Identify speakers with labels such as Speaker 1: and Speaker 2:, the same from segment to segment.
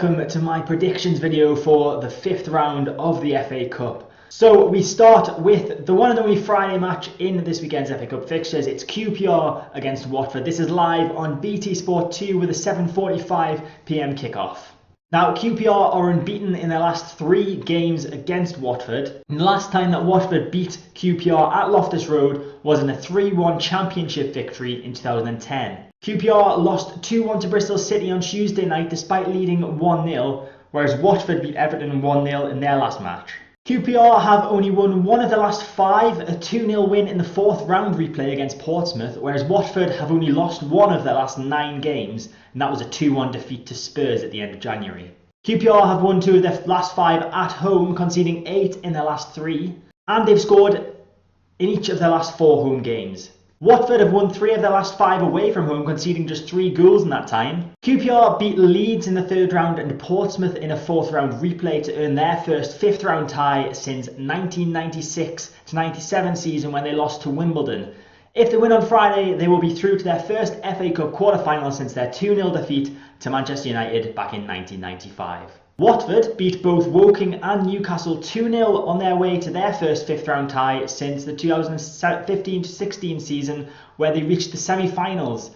Speaker 1: welcome to my predictions video for the 5th round of the FA Cup. So we start with the one and only Friday match in this weekend's FA Cup fixtures. It's QPR against Watford. This is live on BT Sport 2 with a 7:45 PM kickoff. Now, QPR are unbeaten in their last 3 games against Watford. And the last time that Watford beat QPR at Loftus Road was in a 3-1 championship victory in 2010. QPR lost 2-1 to Bristol City on Tuesday night despite leading 1-0, whereas Watford beat Everton 1-0 in their last match. QPR have only won one of the last 5, a 2-0 win in the 4th round replay against Portsmouth, whereas Watford have only lost one of their last 9 games, and that was a 2-1 defeat to Spurs at the end of January. QPR have won 2 of their last 5 at home, conceding 8 in their last 3, and they've scored in each of their last 4 home games. Watford have won 3 of their last 5 away from home, conceding just 3 goals in that time. QPR beat Leeds in the 3rd round and Portsmouth in a 4th round replay to earn their first 5th round tie since 1996-97 season when they lost to Wimbledon. If they win on Friday, they will be through to their first FA Cup quarter-final since their 2-0 defeat to Manchester United back in 1995. Watford beat both Woking and Newcastle 2-0 on their way to their first 5th round tie since the 2015-16 season, where they reached the semi-finals.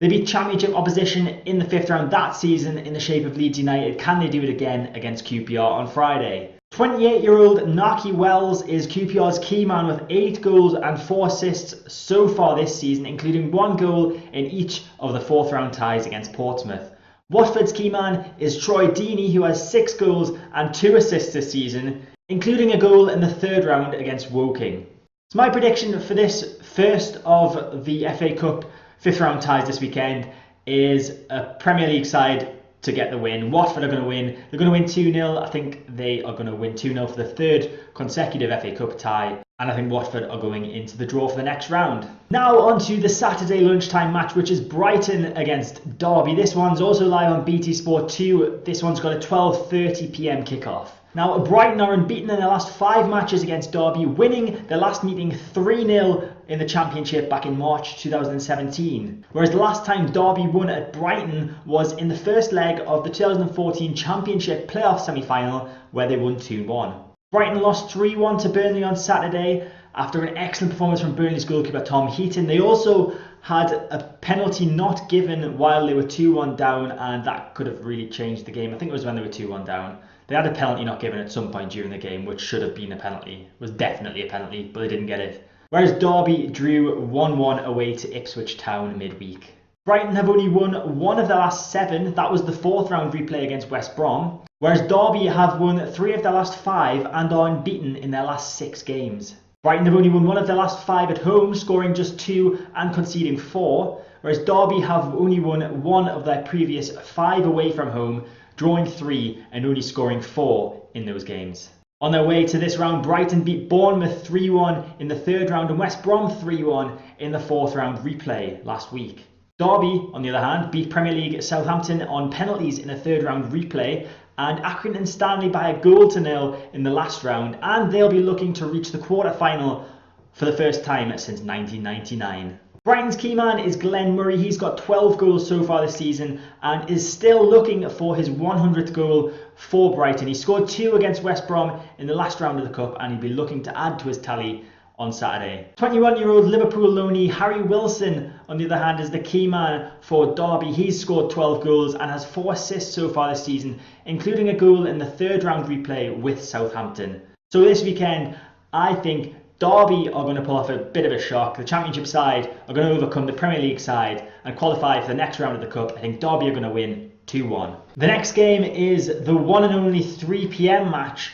Speaker 1: They beat championship opposition in the 5th round that season in the shape of Leeds United. Can they do it again against QPR on Friday? 28-year-old Nahki Wells is QPR's key man with 8 goals and 4 assists so far this season, including 1 goal in each of the 4th round ties against Portsmouth. Watford's key man is Troy Deeney, who has 6 goals and 2 assists this season, including a goal in the 3rd round against Woking. So my prediction for this first of the FA Cup 5th round ties this weekend is a Premier League side to get the win. Watford are going to win. They're going to win 2-0. I think they are going to win 2-0 for the 3rd consecutive FA Cup tie. And I think Watford are going into the draw for the next round. Now on to the Saturday lunchtime match, which is Brighton against Derby. This one's also live on BT Sport 2. This one's got a 12:30 PM kickoff. Now, Brighton are unbeaten in their last 5 matches against Derby, winning their last meeting 3-0 in the Championship back in March 2017. Whereas the last time Derby won at Brighton was in the first leg of the 2014 Championship playoff semi-final, where they won 2-1. Brighton lost 3-1 to Burnley on Saturday after an excellent performance from Burnley's goalkeeper Tom Heaton. They also had a penalty not given while they were 2-1 down, and that could have really changed the game. I think it was when they were 2-1 down. They had a penalty not given at some point during the game, which should have been a penalty. It was definitely a penalty, but they didn't get it. Whereas Derby drew 1-1 away to Ipswich Town midweek. Brighton have only won 1 of their last 7. That was the 4th round replay against West Brom. Whereas Derby have won 3 of their last 5 and are unbeaten in their last 6 games. Brighton have only won 1 of their last 5 at home, scoring just 2 and conceding 4. Whereas Derby have only won 1 of their previous 5 away from home, drawing 3 and only scoring 4 in those games. On their way to this round, Brighton beat Bournemouth 3-1 in the 3rd round and West Brom 3-1 in the 4th round replay last week. Derby, on the other hand, beat Premier League Southampton on penalties in a 3rd round replay and Accrington Stanley by a 1-0 in the last round, and they'll be looking to reach the quarter-final for the first time since 1999. Brighton's key man is Glenn Murray. He's got 12 goals so far this season and is still looking for his 100th goal for Brighton. He scored 2 against West Brom in the last round of the Cup, and he'll be looking to add to his tally on Saturday. 21-year-old Liverpool loanee Harry Wilson, on the other hand, is the key man for Derby. He's scored 12 goals and has 4 assists so far this season, including a goal in the 3rd round replay with Southampton. So this weekend, I think Derby are going to pull off a bit of a shock. The Championship side are going to overcome the Premier League side and qualify for the next round of the Cup. I think Derby are going to win 2-1. The next game is the one and only 3 PM match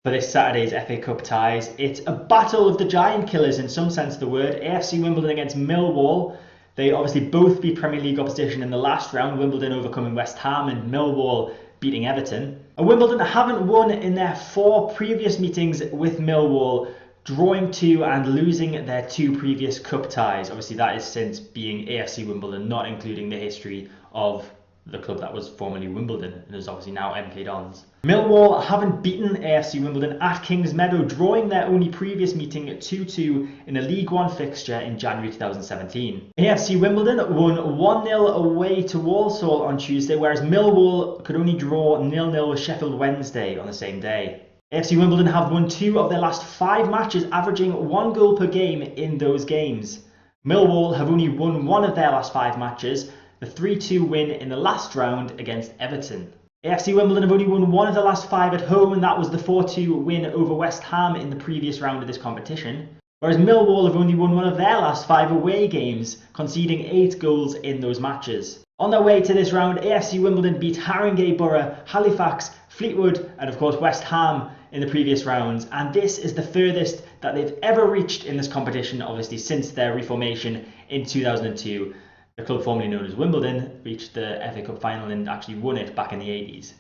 Speaker 1: for this Saturday's FA Cup ties. It's a battle of the giant killers in some sense of the word. AFC Wimbledon against Millwall. They obviously both beat Premier League opposition in the last round, Wimbledon overcoming West Ham and Millwall beating Everton. And Wimbledon haven't won in their 4 previous meetings with Millwall, drawing 2 and losing their 2 previous cup ties. Obviously that is since being AFC Wimbledon, not including the history of the club that was formerly Wimbledon and is obviously now MK Dons. Millwall haven't beaten AFC Wimbledon at Kingsmeadow, drawing their only previous meeting 2-2 in a League One fixture in January 2017. AFC Wimbledon won 1-0 away to Walsall on Tuesday, whereas Millwall could only draw 0-0 with Sheffield Wednesday on the same day. AFC Wimbledon have won 2 of their last 5 matches, averaging 1 goal per game in those games. Millwall have only won 1 of their last 5 matches, the 3-2 win in the last round against Everton. AFC Wimbledon have only won 1 of the last 5 at home, and that was the 4-2 win over West Ham in the previous round of this competition. Whereas Millwall have only won 1 of their last 5 away games, conceding 8 goals in those matches. On their way to this round, AFC Wimbledon beat Haringey Borough, Halifax, Fleetwood and of course West Ham in the previous rounds, and this is the furthest that they've ever reached in this competition, obviously since their reformation in 2002. The club formerly known as Wimbledon reached the FA Cup final and actually won it back in the 80s.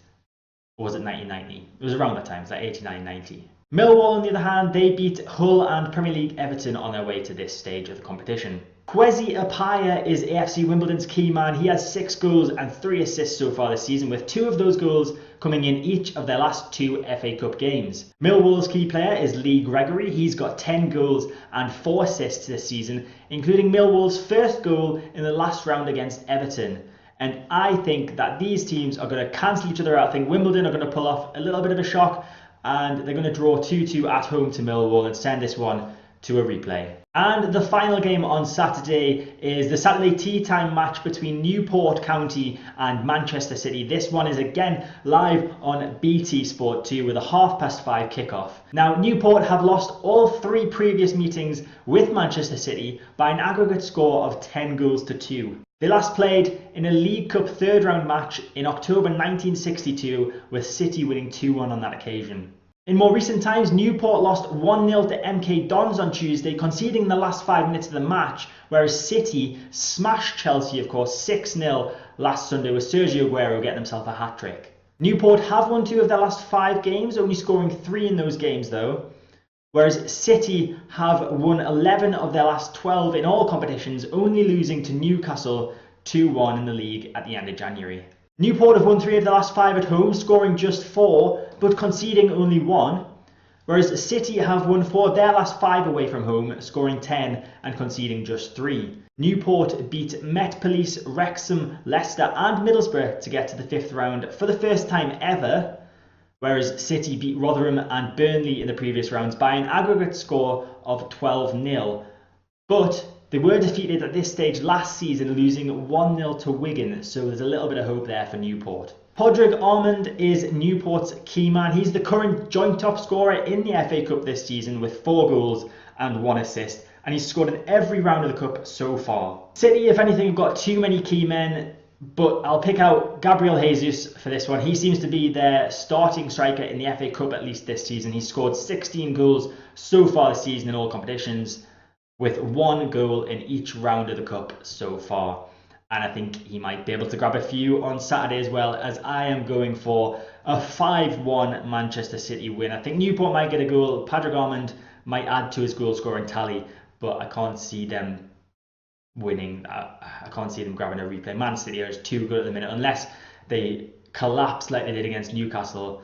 Speaker 1: Or was it 1990? It was around that time, it's like 89-90. Millwall, on the other hand, they beat Hull and Premier League Everton on their way to this stage of the competition. Kwesi Appiah is AFC Wimbledon's key man. He has 6 goals and 3 assists so far this season, with 2 of those goals coming in each of their last 2 FA Cup games. Millwall's key player is Lee Gregory. He's got 10 goals and 4 assists this season, including Millwall's first goal in the last round against Everton. And I think that these teams are going to cancel each other out. I think Wimbledon are going to pull off a little bit of a shock, and they're going to draw 2-2 at home to Millwall and send this one to a replay. And the final game on Saturday is the Saturday tea time match between Newport County and Manchester City. This one is again live on BT Sport 2 with a 5:30 kickoff. Now, Newport have lost all 3 previous meetings with Manchester City by an aggregate score of 10 goals to 2. They last played in a League Cup third round match in October 1962, with City winning 2-1 on that occasion. In more recent times, Newport lost 1-0 to MK Dons on Tuesday, conceding in the last 5 minutes of the match, whereas City smashed Chelsea, of course, 6-0 last Sunday, with Sergio Aguero getting himself a hat-trick. Newport have won 2 of their last 5 games, only scoring 3 in those games though, whereas City have won 11 of their last 12 in all competitions, only losing to Newcastle 2-1 in the league at the end of January. Newport have won 3 of the last 5 at home, scoring just 4, but conceding only 1, whereas City have won 4 of their last 5 away from home, scoring 10 and conceding just 3. Newport beat Met Police, Wrexham, Leicester and Middlesbrough to get to the 5th round for the first time ever, whereas City beat Rotherham and Burnley in the previous rounds by an aggregate score of 12-0. But they were defeated at this stage last season, losing 1-0 to Wigan, so there's a little bit of hope there for Newport. Padraig Armand is Newport's key man. He's the current joint top scorer in the FA Cup this season with 4 goals and 1 assist, and he's scored in every round of the Cup so far. City, if anything, have got too many key men, but I'll pick out Gabriel Jesus for this one. He seems to be their starting striker in the FA Cup, at least this season. He's scored 16 goals so far this season in all competitions, with 1 goal in each round of the Cup so far. And I think he might be able to grab a few on Saturday as well, as I am going for a 5-1 Manchester City win. I think Newport might get a goal. Padraig Armand might add to his goal scoring tally, but I can't see them winning. I can't see them grabbing a replay. Man City are just too good at the minute. Unless they collapse like they did against Newcastle,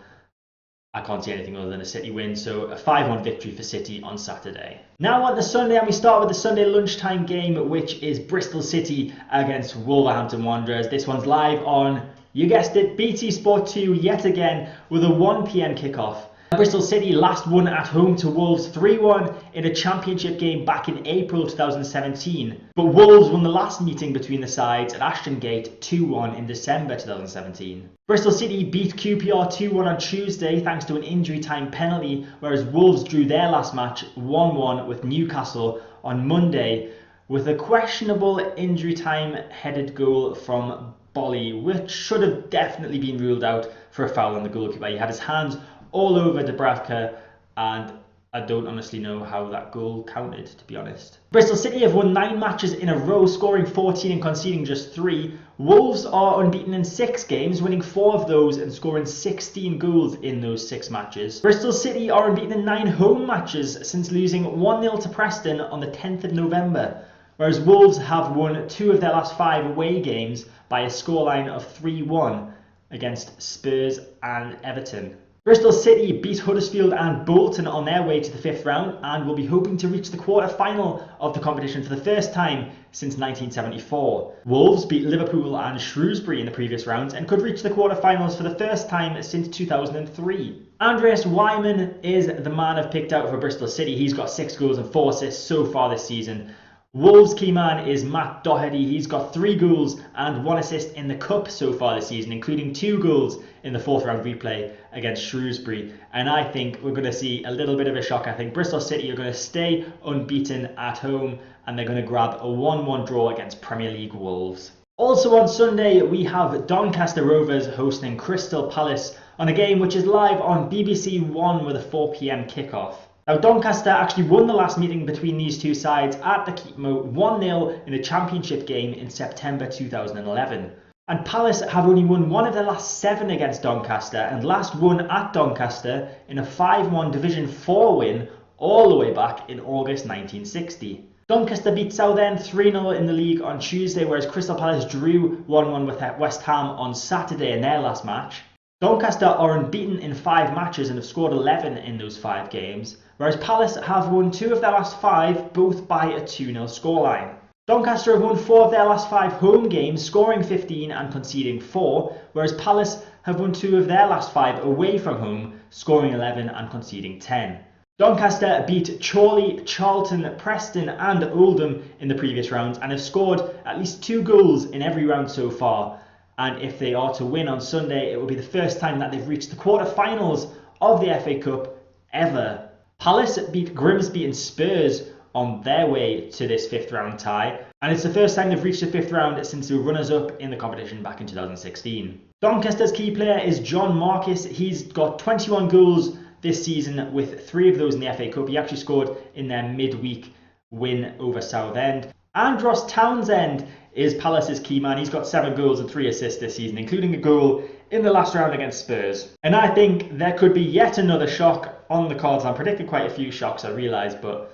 Speaker 1: I can't see anything other than a City win, so a 5-1 victory for City on Saturday. Now on to Sunday, and we start with the Sunday lunchtime game, which is Bristol City against Wolverhampton Wanderers. This one's live on, you guessed it, BT Sport 2 yet again with a 1 PM kickoff. Bristol City last won at home to Wolves 3-1 in a championship game back in April 2017. But Wolves won the last meeting between the sides at Ashton Gate 2-1 in December 2017. Bristol City beat QPR 2-1 on Tuesday thanks to an injury time penalty, whereas Wolves drew their last match 1-1 with Newcastle on Monday with a questionable injury time headed goal from Bolly, which should have definitely been ruled out for a foul on the goalkeeper. He had his hands all over Dubravka, and I don't honestly know how that goal counted, to be honest. Bristol City have won 9 matches in a row, scoring 14 and conceding just 3. Wolves are unbeaten in 6 games, winning 4 of those and scoring 16 goals in those 6 matches. Bristol City are unbeaten in 9 home matches since losing 1-0 to Preston on the 10th of November, whereas Wolves have won 2 of their last 5 away games by a scoreline of 3-1. against Spurs and Everton. Bristol City beat Huddersfield and Bolton on their way to the 5th round and will be hoping to reach the quarter-final of the competition for the first time since 1974. Wolves beat Liverpool and Shrewsbury in the previous rounds and could reach the quarter-finals for the first time since 2003. Andreas Weimann is the man I've picked out for Bristol City. He's got 6 goals and 4 assists so far this season. Wolves' key man is Matt Doherty. He's got 3 goals and 1 assist in the Cup so far this season, including 2 goals in the 4th round replay against Shrewsbury. And I think we're going to see a little bit of a shock. I think Bristol City are going to stay unbeaten at home and they're going to grab a 1-1 draw against Premier League Wolves. Also on Sunday, we have Doncaster Rovers hosting Crystal Palace on a game which is live on BBC One with a 4 p.m. kickoff. Now, Doncaster actually won the last meeting between these two sides at the Keepmoat 1-0 in a championship game in September 2011. And Palace have only won 1 of their last 7 against Doncaster and last won at Doncaster in a 5-1 Division 4 win all the way back in August 1960. Doncaster beat Southend 3-0 in the league on Tuesday, whereas Crystal Palace drew 1-1 with West Ham on Saturday in their last match. Doncaster are unbeaten in 5 matches and have scored 11 in those 5 games, whereas Palace have won 2 of their last 5, both by a 2-0 scoreline. Doncaster have won 4 of their last 5 home games, scoring 15 and conceding 4, whereas Palace have won 2 of their last 5 away from home, scoring 11 and conceding 10. Doncaster beat Chorley, Charlton, Preston and Oldham in the previous rounds and have scored at least 2 goals in every round so far. And if they are to win on Sunday, it will be the first time that they've reached the quarter-finals of the FA Cup ever. Palace beat Grimsby and Spurs on their way to this 5th round tie, and it's the first time they've reached the 5th round since they were runners-up in the competition back in 2016. Doncaster's key player is John Marquis. He's got 21 goals this season, with 3 of those in the FA Cup. He actually scored in their midweek win over Southend. Andros Townsend is Palace's key man. He's got 7 goals and 3 assists this season, including a goal in the last round against Spurs. And I think there could be yet another shock on the cards. I'm predicting quite a few shocks, I realise, but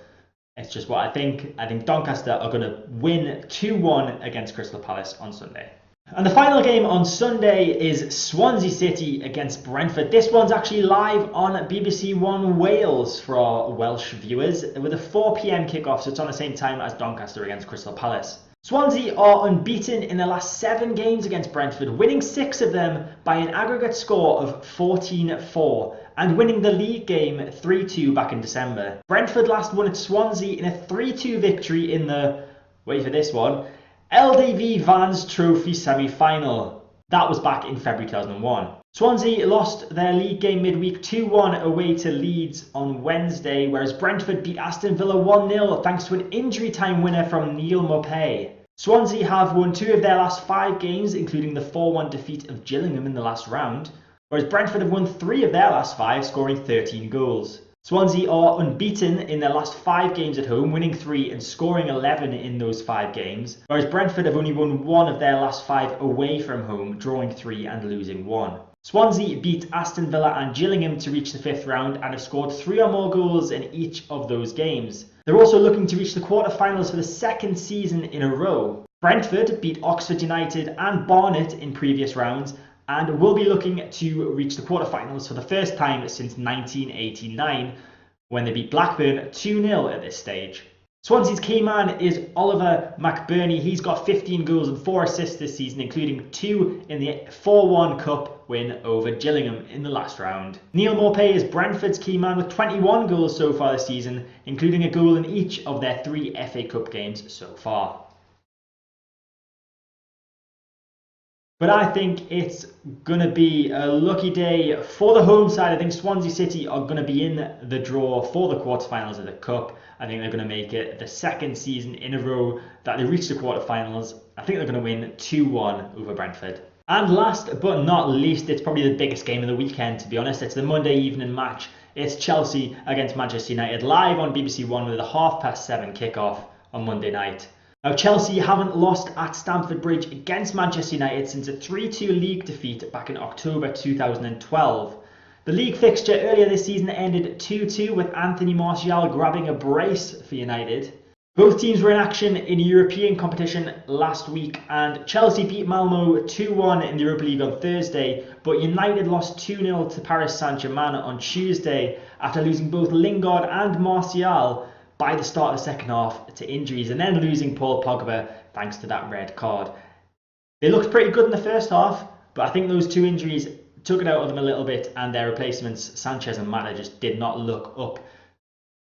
Speaker 1: it's just what I think. I think Doncaster are going to win 2-1 against Crystal Palace on Sunday. And the final game on Sunday is Swansea City against Brentford. This one's actually live on BBC One Wales for our Welsh viewers with a 4 p.m. kickoff, so it's on the same time as Doncaster against Crystal Palace. Swansea are unbeaten in their last 7 games against Brentford, winning 6 of them by an aggregate score of 14-4 and winning the league game 3-2 back in December. Brentford last won at Swansea in a 3-2 victory in the, wait for this one, LDV Vans Trophy semi-final. That was back in February 2001. Swansea lost their league game midweek 2-1 away to Leeds on Wednesday, whereas Brentford beat Aston Villa 1-0 thanks to an injury time winner from Neil Maupay. Swansea have won 2 of their last 5 games, including the 4-1 defeat of Gillingham in the last round, whereas Brentford have won 3 of their last 5, scoring 13 goals. Swansea are unbeaten in their last 5 games at home, winning 3 and scoring 11 in those 5 games, whereas Brentford have only won 1 of their last 5 away from home, drawing 3 and losing 1. Swansea beat Aston Villa and Gillingham to reach the 5th round and have scored 3 or more goals in each of those games. They're also looking to reach the quarter-finals for the 2nd season in a row. Brentford beat Oxford United and Barnet in previous rounds and will be looking to reach the quarter-finals for the first time since 1989 when they beat Blackburn 2-0 at this stage. Swansea's key man is Oliver McBurney. He's got 15 goals and 4 assists this season, including 2 in the 4-1 Cup win over Gillingham in the last round. Neil Maupay is Brentford's key man with 21 goals so far this season, including a goal in each of their 3 FA Cup games so far. But I think it's going to be a lucky day for the home side. I think Swansea City are going to be in the draw for the quarterfinals of the Cup. I think they're going to make it the 2nd season in a row that they reach the quarterfinals. I think they're going to win 2-1 over Brentford. And last but not least, it's probably the biggest game of the weekend, to be honest. It's the Monday evening match. It's Chelsea against Manchester United, live on BBC One with a 7:30 kickoff on Monday night. Now, Chelsea haven't lost at Stamford Bridge against Manchester United since a 3-2 league defeat back in October 2012. The league fixture earlier this season ended 2-2 with Anthony Martial grabbing a brace for United. Both teams were in action in European competition last week, and Chelsea beat Malmo 2-1 in the Europa League on Thursday, but United lost 2-0 to Paris Saint-Germain on Tuesday after losing both Lingard and Martial by the start of the second half to injuries, and then losing Paul Pogba thanks to that red card. They looked pretty good in the first half, but I think those two injuries took it out of them a little bit, and their replacements, Sanchez and Mata, just did not look up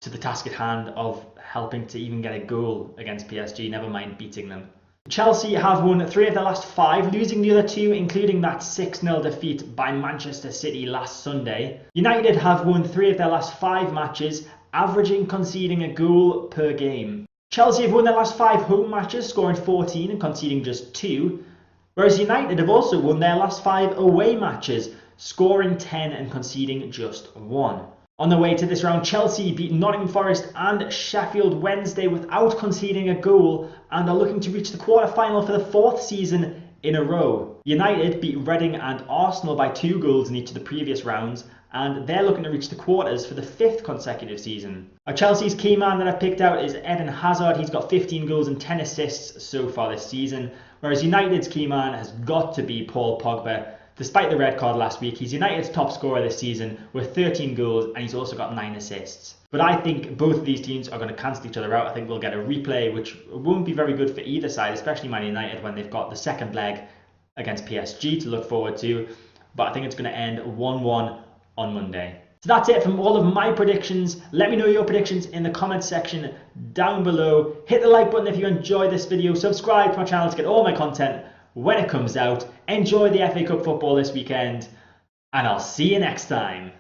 Speaker 1: to the task at hand of helping to even get a goal against PSG, never mind beating them. Chelsea have won 3 of their last 5, losing the other 2, including that 6-0 defeat by Manchester City last Sunday. United have won 3 of their last 5 matches, averaging conceding a goal per game. Chelsea have won their last 5 home matches, scoring 14 and conceding just 2, whereas United have also won their last 5 away matches, scoring 10 and conceding just 1. On the way to this round, Chelsea beat Nottingham Forest and Sheffield Wednesday without conceding a goal and are looking to reach the quarter-final for the 4th season in a row. United beat Reading and Arsenal by 2 goals in each of the previous rounds, and they're looking to reach the quarters for the 5th consecutive season. Chelsea's key man that I've picked out is Eden Hazard. He's got 15 goals and 10 assists so far this season, whereas United's key man has got to be Paul Pogba. Despite the red card last week, he's United's top scorer this season with 13 goals, and he's also got 9 assists. But I think both of these teams are going to cancel each other out. I think we'll get a replay, which won't be very good for either side, especially Man United when they've got the second leg against PSG to look forward to. But I think it's going to end 1-1 on Monday. So that's it from all of my predictions. Let me know your predictions in the comments section down below. Hit the like button if you enjoyed this video. Subscribe to my channel to get all my content when it comes out. Enjoy the FA Cup football this weekend, and I'll see you next time.